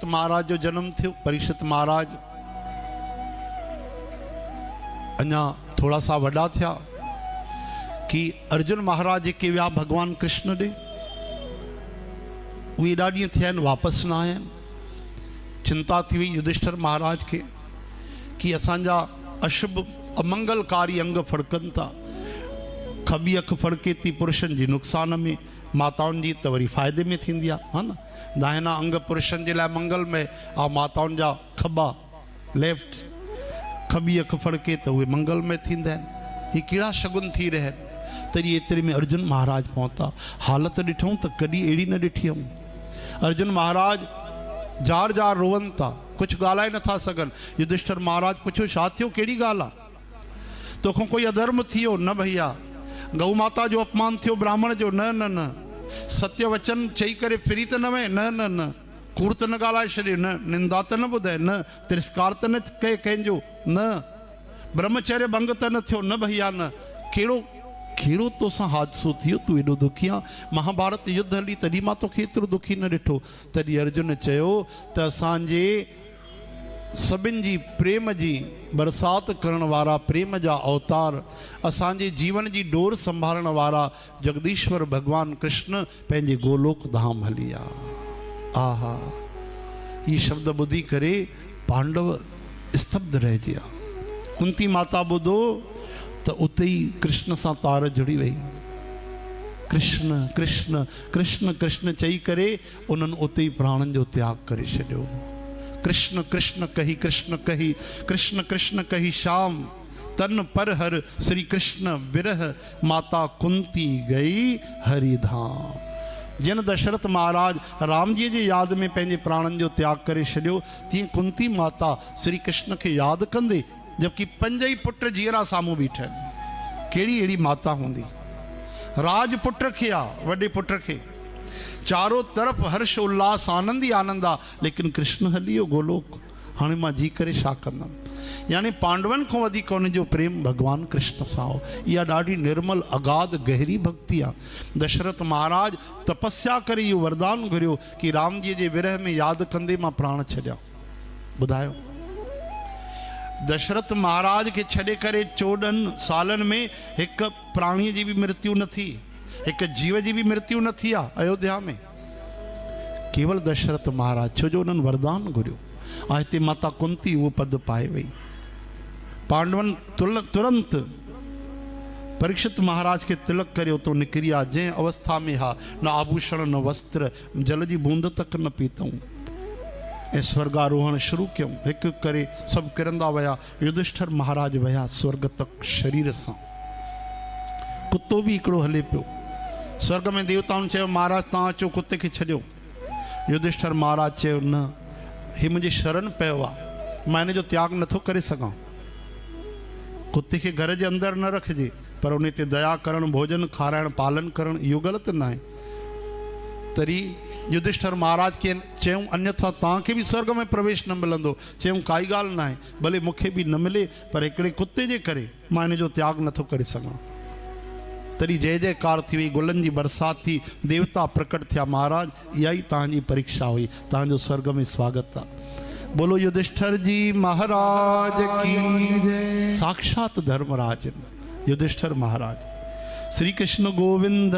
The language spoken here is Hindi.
परीक्षित महाराज जो जन्म थियो। परीक्षित महाराज अञा थोड़ा सा वड़ा थिया कि अर्जुन महाराज के विया भगवान कृष्ण दे उहे एॾा ॾींहं थिया आहिनि वापसि न आया आहिनि। चिंता थी वई युधिष्ठिर महाराज के कि असांजा अशुभ अमंगलकारी अंग फड़कनि था। खबी अख फड़के थी पुरुषनि जी नुक़सान में, माताउनि जी त वरी फ़ाइदे में थींदी आहे, हा न। दाहिना अंग पुरुषनि जे लाइ मंगल में आ, माताउनि जा खबा लेफ्ट खबी अख फड़के त उहे मंगल में थींदा आहिनि। हीअ कहिड़ा शगुन थी रहिया आहिनि। तॾहिं एतिरे में अर्जुन महाराज पहुता। हालत ॾिठूं त कॾहिं अहिड़ी न ॾिठी हुअमि। अर्जुन महाराज जार जार रोवन था, कुछ गालाए नथा सघनि। युधिष्ठिर महाराज पुछो छा थियो, कहिड़ी ॻाल्हि आहे? तोखां कोई अधर्म थियो? न भैया। गौ माता जो अपमान थियो ब्राह्मण जो? न न न। सत्य वचन चई करे फिरी त न वए? न न न। कूड़ त न ॻाल्हाए छॾे? न। निंदा त न ॿुधाए? न। तिरस्कार त न कए कंहिंजो? न। ब्रह्मचर्य भंग त न थियो? न भैया न। कहिड़ो तोसां हादसो थियो, तूं एॾो दुखी आहे? महाभारत युद्ध हली तॾहिं मां तोखे एतिरो दुखी न ॾिठो। तॾहिं अर्जुन चयो त असांजे सभिनि जी प्रेम जी बरसात करण वारा, प्रेम जा अवतार, असांजे जीवन जी डोर संभालण वारा जगदीश्वर भगवान कृष्ण पंहिंजे गोलोक धाम हली आहे। आहा, ये शब्द ॿुधी करे पांडव स्तब्ध रहिजी विया। कुंती माता ॿुधो त उते ई कृष्ण सां तार जुड़ी वई। कृष्ण कृष्ण कृष्ण कृष्ण चई करे उन्हनि उते ई प्राणनि जो त्याग करे छॾियो। कृष्ण कृष्ण कही कृष्ण कही, कृष्ण कृष्ण कही श्याम तन पर हर, श्री कृष्ण विरह माता कुंती गई हरिधाम। जिन दशरथ महाराज राम जी जे यादि में पंहिंजे प्राणनि जो त्याग करे छॾियो, तीअं कुंती माता श्री कृष्ण खे यादि कंदे जबकि 5 ई पुट जीअरा साम्हूं बीठा आहिनि। कहिड़ी अहिड़ी माता हूंदी? राजपुट खे आहे, वॾे पुट खे, चारों तरफ़ हर्ष उल्लास आनंद ई आनंद आहे, लेकिन कृष्ण हली वियो गोलोक। हाणे मां जी करे छा कंदमि? यानी पांडवनि खां वधीक उनजो प्रेम भगवान कृष्ण सां हो। इहा ॾाढी निर्मल अगाध गहरी भक्ति आहे। दशरथ महाराज तपस्या करे इहो वरदान घुरियो कि राम जी जे विरह में यादि कंदे मां प्राण छॾिया। ॿुधायो, दशरथ महाराज के छॾे करे 14 सालनि में हिकु प्राणीअ जी बि मृत्यु न थी, हिकु जीव जी बि मृत्यु न थी आहे अयोध्या में। केवल दशरथ महाराज, छो जो उन्हनि वरदान घुरियो। ऐं हिते माता कुंती उहो पद पाए वई। पांडवनि तुरंत परीक्षित महाराज के तिलक करे उतो निकिरी आ। जंहिं अवस्था में हा, न आभूषण न वस्त्र, जल जी बूंद तक न पीतऊं। ऐं स्वर्गारोहण शुरू कयूं। हिकु करे सभु किरंदा विया। युधिष्ठिर महाराज विया स्वर्ग तक शरीर सां। कुतो बि हिकिड़ो हले पियो। स्वर्ग में देवताउनि चयो महाराज तव्हां अचो, कुते खे छॾियो। युधिष्ठिर महाराज चयो न, ही मुंहिंजी शरण पियो आहे, मां हिन जो त्याग नथो करे सघां। कुते खे घर जे अंदरि न रखिजे, पर उन ते दया करणु, भोजन खाराइणु, पालन करणु, इहो ग़लति न आहे। तॾहिं युधिष्ठिर महाराज खे चयूं अन्यथा तव्हांखे बि स्वर्ग में प्रवेश न मिलंदो। चयूं काई ॻाल्हि न आहे, भले मूंखे बि न मिले, पर हिकिड़े कुते जे करे मां हिन जो त्याग नथो करे सघां। तॾहिं जय जयकार थी वई, गुलनि जी बरसात थी, देवता प्रकट थिया। महाराज इहा ई तव्हांजी परीक्षा हुई, तव्हांजो स्वर्ग में स्वागत आहे। बोलो युधिष्ठिर जी महाराज की जय। साक्षात धर्मराज युधिष्ठिर महाराज। श्री कृष्ण गोविंद।